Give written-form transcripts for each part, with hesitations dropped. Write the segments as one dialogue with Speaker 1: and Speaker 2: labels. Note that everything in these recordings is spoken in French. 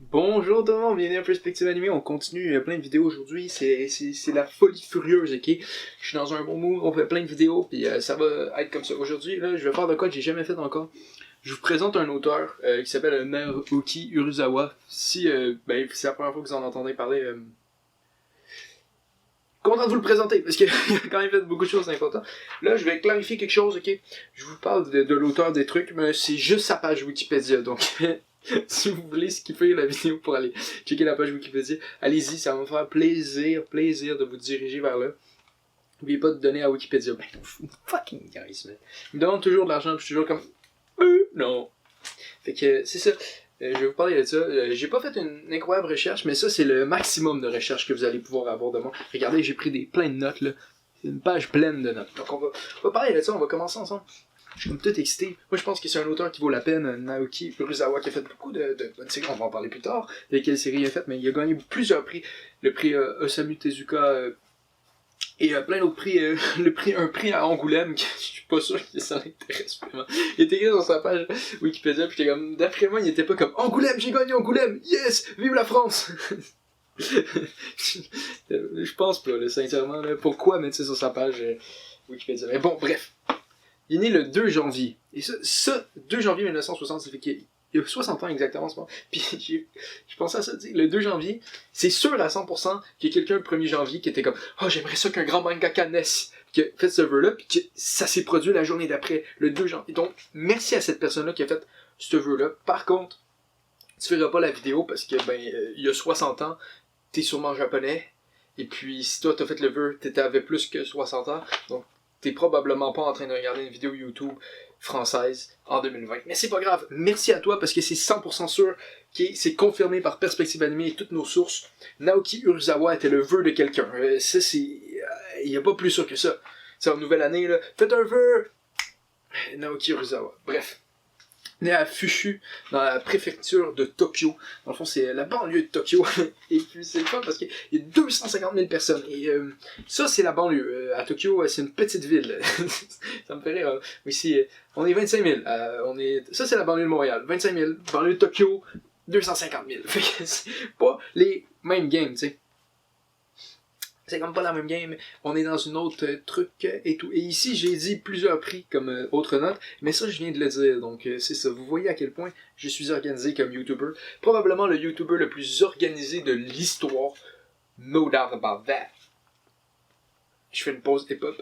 Speaker 1: Bonjour tout le monde, bienvenue à Perspective Animée, on continue plein de vidéos aujourd'hui, c'est la folie furieuse, ok? Je suis dans un bon mood, on fait plein de vidéos, puis ça va être comme ça. Aujourd'hui, là, je vais faire de quoi que j'ai jamais fait encore. Je vous présente un auteur qui s'appelle Naoki Urasawa. Si c'est la première fois que vous en entendez parler, content de vous le présenter, parce qu'il a quand même fait beaucoup de choses importantes. Là, je vais clarifier quelque chose, ok? Je vous parle de l'auteur des trucs, mais c'est juste sa page Wikipédia, donc... Si vous voulez skipper la vidéo pour aller checker la page Wikipédia, allez-y, ça va me faire plaisir de vous diriger vers là. N'oubliez pas de donner à Wikipédia. Ben, fucking guys, man. Ils me demandent toujours de l'argent, puis je suis toujours comme... non. Fait que, c'est ça. Je vais vous parler de ça. J'ai pas fait une incroyable recherche, mais ça, c'est le maximum de recherche que vous allez pouvoir avoir de moi. Regardez, j'ai pris plein de notes, là. C'est une page pleine de notes. Donc, on va parler de ça, on va commencer ensemble. Je suis comme tout excité. Moi, je pense que c'est un auteur qui vaut la peine, Naoki Urasawa, qui a fait beaucoup de bonnes séries. On va en parler plus tard de quelle série il a fait, mais il a gagné plusieurs prix. Le prix Osamu Tezuka et plein d'autres prix. Un prix à Angoulême, que je suis pas sûr que ça l'intéresse vraiment. Il était écrit sur sa page Wikipédia, puis j'étais comme, d'après moi, il était pas comme Angoulême, j'ai gagné Angoulême, yes, vive la France! Je pense pas, là, sincèrement, là, pourquoi mettre ça sur sa page Wikipédia? Mais bon, bref. Il est né le 2 janvier. Et ça 2 janvier 1960, ça fait qu'il y a 60 ans exactement en ce moment. Puis je pensais à ça, le 2 janvier, c'est sûr à 100% qu'il y a quelqu'un le 1er janvier qui était comme « Oh, j'aimerais ça qu'un grand mangaka naisse !» qui a fait ce vœu-là, puis que ça s'est produit la journée d'après, le 2 janvier. Donc, merci à cette personne-là qui a fait ce vœu-là. Par contre, tu verras pas la vidéo parce que, il y a 60 ans, t'es sûrement japonais. Et puis, si toi t'as fait le vœu, t'avais plus que 60 ans. Donc, t'es probablement pas en train de regarder une vidéo YouTube française en 2020. Mais c'est pas grave. Merci à toi parce que c'est 100% sûr que c'est confirmé par Perspective Animée et toutes nos sources. Naoki Urasawa était le vœu de quelqu'un. Ça, c'est... Il n'y a pas plus sûr que ça. C'est en nouvelle année, là. Faites un vœu! Naoki Urasawa. Bref. Né à Fushu, dans la préfecture de Tokyo. Dans le fond, c'est la banlieue de Tokyo. Et puis, c'est le fun parce qu'il y a 250 000 personnes. Et ça, c'est la banlieue. À Tokyo, c'est une petite ville. Ça me fait rire. Ici, on est 25 000. Ça, c'est la banlieue de Montréal. 25 000. Banlieue de Tokyo, 250 000. Fait que c'est pas les mêmes games, tu sais. C'est comme pas la même game, on est dans une autre truc et tout. Et ici, j'ai dit plusieurs prix comme autre note, mais ça, je viens de le dire, donc c'est ça. Vous voyez à quel point je suis organisé comme YouTuber. Probablement le YouTuber le plus organisé de l'histoire. No doubt about that. Je fais une pause hip-hop.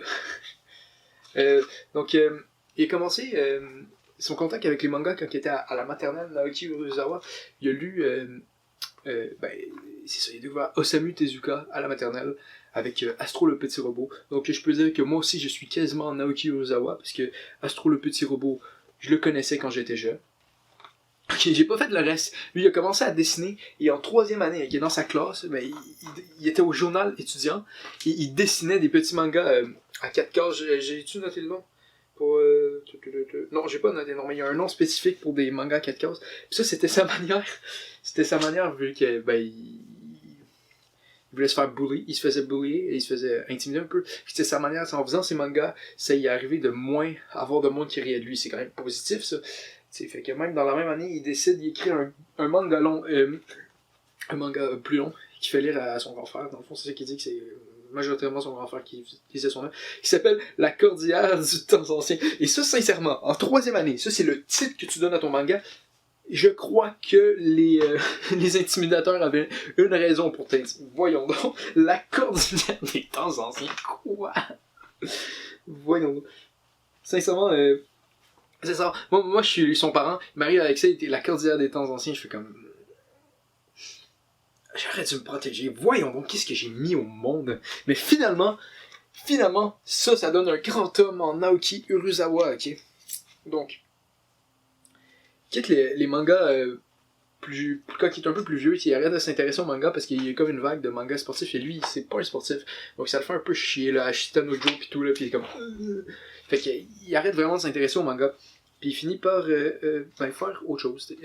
Speaker 1: Donc, il a commencé son contact avec les mangas quand il était à la maternelle, Naoki Urasawa. Il a lu... c'est ça, il a découvert Osamu Tezuka à la maternelle avec Astro le petit robot. Donc je peux dire que moi aussi je suis quasiment Naoki Urasawa parce que Astro le petit robot, je le connaissais quand j'étais jeune. Ok, j'ai pas fait le reste. Lui il a commencé à dessiner et en 3e année, il est dans sa classe, il était au journal étudiant et il dessinait des petits mangas à 4 cases. J'ai-tu noté le nom? Non, j'ai pas noté, non, mais il y a un nom spécifique pour des mangas à 4 cases. Puis ça, c'était sa manière. C'était sa manière, vu que, il voulait se faire bully, il se faisait bullier et il se faisait intimider un peu. Puis c'était sa manière, en faisant ces mangas, ça y est arrivé de moins avoir de monde qui riait de lui. C'est quand même positif, ça. T'sais, fait que même dans la même année, il décide d'écrire un manga long, un manga plus long, qu'il fait lire à son grand frère. Dans le fond, c'est ça qu'il dit que c'est majoritairement son grand frère qui disait son nom, qui s'appelle La Cordillère du temps ancien. Et ça, sincèrement, en 3e année, ça c'est le titre que tu donnes à ton manga. Je crois que les intimidateurs avaient une raison pour t'intimider. Voyons donc, La Cordillère des temps anciens. Quoi? Voyons donc. Sincèrement, c'est ça. Moi, je suis son parent. Marie avec ça, était La Cordillère des temps anciens. Je fais comme... J'aurais dû me protéger. Voyons donc, qu'est-ce que j'ai mis au monde. Mais finalement, ça donne un grand homme en Naoki Urasawa, ok? Donc, quitte les mangas quand il est un peu plus vieux, il arrête de s'intéresser aux mangas parce qu'il y a comme une vague de mangas sportifs et lui, c'est pas un sportif. Donc ça le fait un peu chier, là, Ashita no Joe pis tout, là, pis il est comme... Fait qu'il arrête vraiment de s'intéresser aux mangas. Puis il finit par faire autre chose.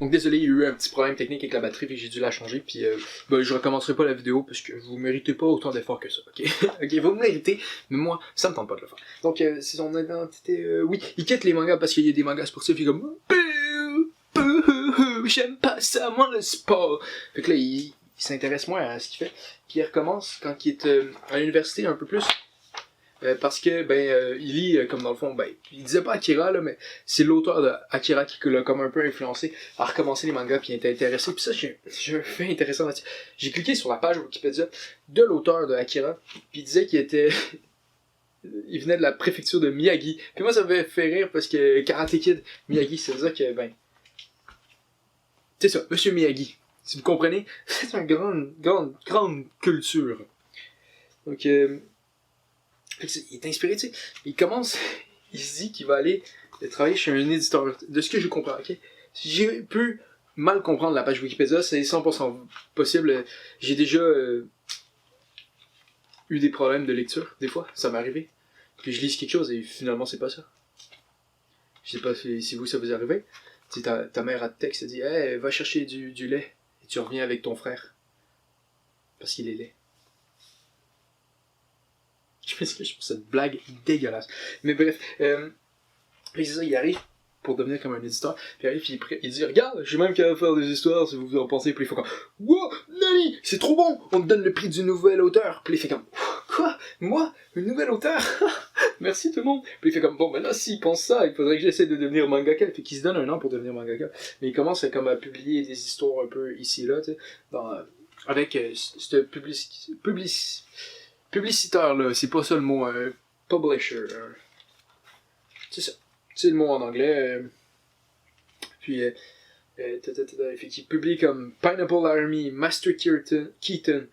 Speaker 1: Donc désolé, il y a eu un petit problème technique avec la batterie et j'ai dû la changer, puis je recommencerai pas la vidéo parce que vous méritez pas autant d'efforts que ça, ok? Ok, vous me méritez, mais moi, ça me tente pas de le faire. Donc, c'est son identité, oui, il quitte les mangas parce qu'il y a des mangas sportifs, il est comme... j'aime pas ça, moi le sport. Fait que là, il s'intéresse moins à ce qu'il fait. Puis il recommence quand il est à l'université un peu plus. Parce que, il lit, comme dans le fond, il disait pas Akira, là, mais c'est l'auteur de Akira qui l'a comme un peu influencé à recommencer les mangas, puis il était intéressé. Puis ça, j'ai un fait intéressant là-dessus. J'ai cliqué sur la page Wikipédia de l'auteur de Akira, puis il disait qu'il était... il venait de la préfecture de Miyagi. Puis moi, ça me fait rire, parce que Karate Kid, Miyagi, ça veut dire que, c'est ça, Monsieur Miyagi. Si vous comprenez, c'est une grande culture. Donc, il est inspiré, tu sais. Il commence, il se dit qu'il va aller travailler chez un éditeur. De ce que je comprends, ok? J'ai pu mal comprendre la page Wikipédia, c'est 100% possible. J'ai déjà eu des problèmes de lecture, des fois, ça m'est arrivé. Que je lise quelque chose et finalement c'est pas ça. Je sais pas si vous, ça vous est arrivé. Tu sais, ta mère a te texte et dit « Hey, va chercher du lait et tu reviens avec ton frère. » Parce qu'il est laid. Je m'excuse pour cette blague dégueulasse. Mais bref, c'est ça, il arrive pour devenir comme un éditeur, puis il arrive, puis il dit « Regarde, je suis même capable de faire des histoires, si vous en pensez. » Puis il fait comme « Wow, Nani, c'est trop bon, on te donne le prix du nouvel auteur. » Puis il fait comme « Quoi, moi, une nouvelle auteur? Merci tout le monde. » Puis il fait comme « Bon, ben là, s'il pense ça, il faudrait que j'essaie de devenir mangaka. » Fait qu'il se donne un an pour devenir mangaka. Mais il commence comme à publier des histoires un peu ici et là, tu sais, avec ce publicitaire là, c'est pas ça le mot, publisher. C'est ça. C'est le mot en anglais. Puis, fait qu'il publie comme Pineapple Army, Master Keaton,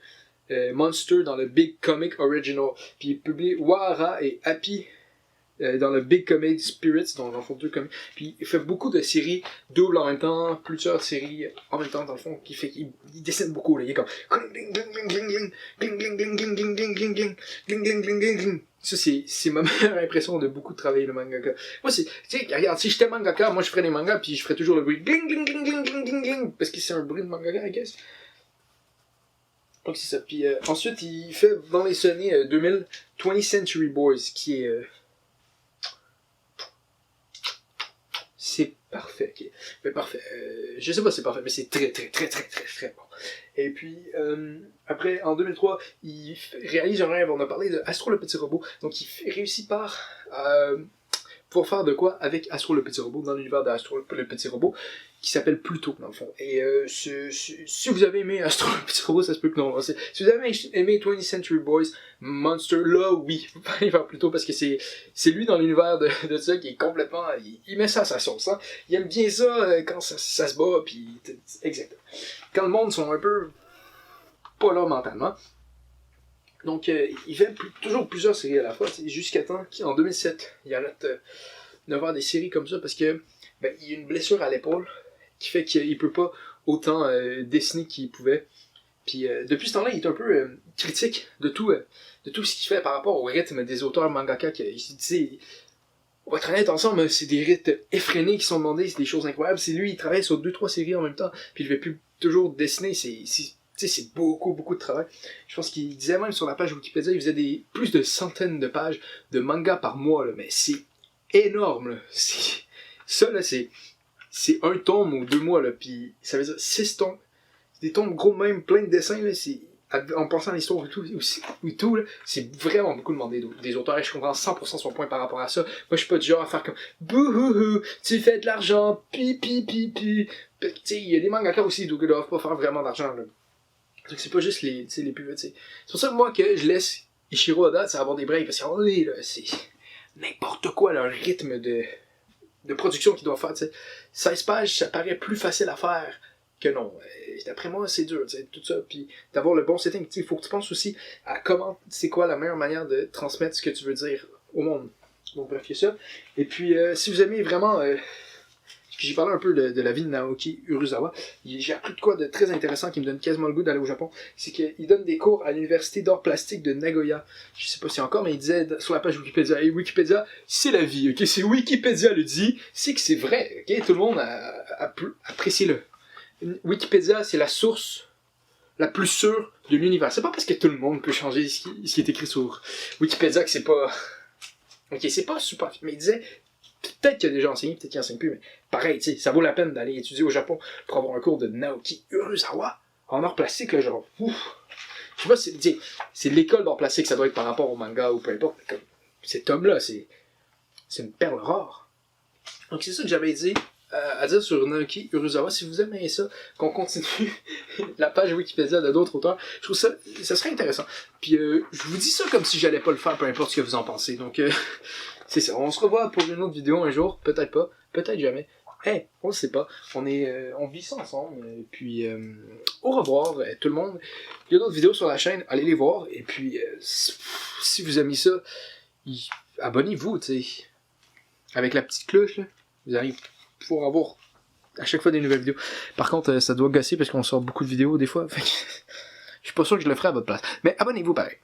Speaker 1: Monster dans le Big Comic Original. Puis il publie Wahara et Happy dans le Big Comic Spirits, dans le fond deux comics. Puis il fait beaucoup de séries doubles en même temps, plusieurs séries en même temps dans le fond, qui fait qu'il dessine beaucoup là. Il est comme ça, c'est ma meilleure impression de beaucoup de travailler le mangaka. Moi, tu sais, regarde, si j'étais mangaka, moi je ferais des mangas, puis je ferais toujours le bruit gling gling gling gling gling gling gling, parce que c'est un bruit de mangaka, I guess. Donc c'est ça. Puis ensuite, il fait dans les années 2000 20th Century Boys, qui est c'est parfait, ok. Mais parfait. Je sais pas si c'est parfait, mais c'est très bon. Et puis, après, en 2003, il réalise un rêve. On a parlé de Astro le petit robot. Donc, il réussit par pouvoir faire de quoi avec Astro le petit robot dans l'univers d'Astro le petit robot, qui s'appelle Pluto, dans le fond. Et si vous avez aimé Astro le petit robot, ça se peut que non. Si vous avez aimé 20th Century Boys, Monster, là, oui, vous pouvez aller vers Pluto, parce que c'est lui dans l'univers de ça qui est complètement... Il met ça à sa sauce, hein. Il aime bien ça quand ça se bat, puis... Exactement. Quand le monde sont un peu pas là mentalement. Donc, il fait toujours plusieurs séries à la fois, jusqu'à temps qu'en 2007, il arrête de faire des séries comme ça, parce que il y a une blessure à l'épaule qui fait qu'il peut pas autant dessiner qu'il pouvait. Puis depuis ce temps-là, il est un peu critique de tout ce qu'il fait par rapport au rythme des auteurs mangaka. On va être honnête ensemble, c'est des rythmes effrénés qui sont demandés, c'est des choses incroyables. C'est lui, il travaille sur 2-3 séries en même temps, puis il ne fait plus toujours dessiner, c'est beaucoup de travail. Je pense qu'il disait même sur la page Wikipédia, il faisait plus de centaines de pages de manga par mois, là, mais c'est énorme, là. Ça, là, c'est un tome ou 2 mois, là, puis ça veut dire 6 tomes. C'est des tomes gros, même plein de dessins, là, en pensant à l'histoire et tout, là, c'est vraiment beaucoup demandé des auteurs, et je comprends 100% son point par rapport à ça. Moi, je suis pas du genre à faire comme bouhouhou, tu fais de l'argent, pi. Tu sais, il y a des mangakas aussi, donc ils doivent pas faire vraiment d'argent, là. Donc c'est pas juste les plus tu sais. C'est pour ça que moi, que je laisse Ishiro Oda, ça avoir des breaks, parce qu'en est, là, c'est n'importe quoi, leur rythme de production qu'ils doivent faire, tu sais. 16 pages, ça paraît plus facile à faire que non. D'après moi, c'est dur, tu sais, tout ça, puis d'avoir le bon setting. Il faut que tu penses aussi à c'est quoi la meilleure manière de transmettre ce que tu veux dire au monde. Donc bref, il y a ça. Et puis, si vous aimez vraiment... j'ai parlé un peu de la vie de Naoki Uruzawa. J'ai appris de quoi de très intéressant qui me donne quasiment le goût d'aller au Japon. C'est qu'il donne des cours à l'université d'art plastique de Nagoya. Je sais pas si encore, mais il disait sur la page Wikipédia. Et Wikipédia, c'est la vie, ok? C'est Wikipédia le dit, c'est que c'est vrai, ok? Tout le monde apprécie-le. Wikipédia, c'est la source la plus sûre de l'univers. C'est pas parce que tout le monde peut changer ce qui est écrit sur Wikipédia que c'est pas... Ok, c'est pas super... Mais il disait... Peut-être qu'il a déjà enseigné, peut-être qu'il enseigne plus, mais pareil, tu sais, ça vaut la peine d'aller étudier au Japon pour avoir un cours de Naoki Uruzawa en art plastique, là, genre, ouf. Je sais pas, c'est l'école d'art plastique, ça doit être par rapport au manga ou peu importe, mais comme, cet homme-là, c'est une perle rare. Donc c'est ça que j'avais dit à dire sur Naoki Uruzawa. Si vous aimez ça, qu'on continue la page Wikipédia de d'autres auteurs, je trouve ça serait intéressant. Puis je vous dis ça comme si j'allais pas le faire, peu importe ce que vous en pensez. Donc c'est ça, on se revoit pour une autre vidéo un jour, peut-être pas, peut-être jamais. Hey, on le sait pas, on vit ça ensemble, et puis au revoir tout le monde. Il y a d'autres vidéos sur la chaîne, allez les voir, et puis si vous aimez ça, abonnez-vous, tu sais, avec la petite cloche, là, vous allez pouvoir avoir à chaque fois des nouvelles vidéos. Par contre, ça doit gosser parce qu'on sort beaucoup de vidéos des fois, fait que je suis pas sûr que je le ferai à votre place. Mais abonnez-vous pareil.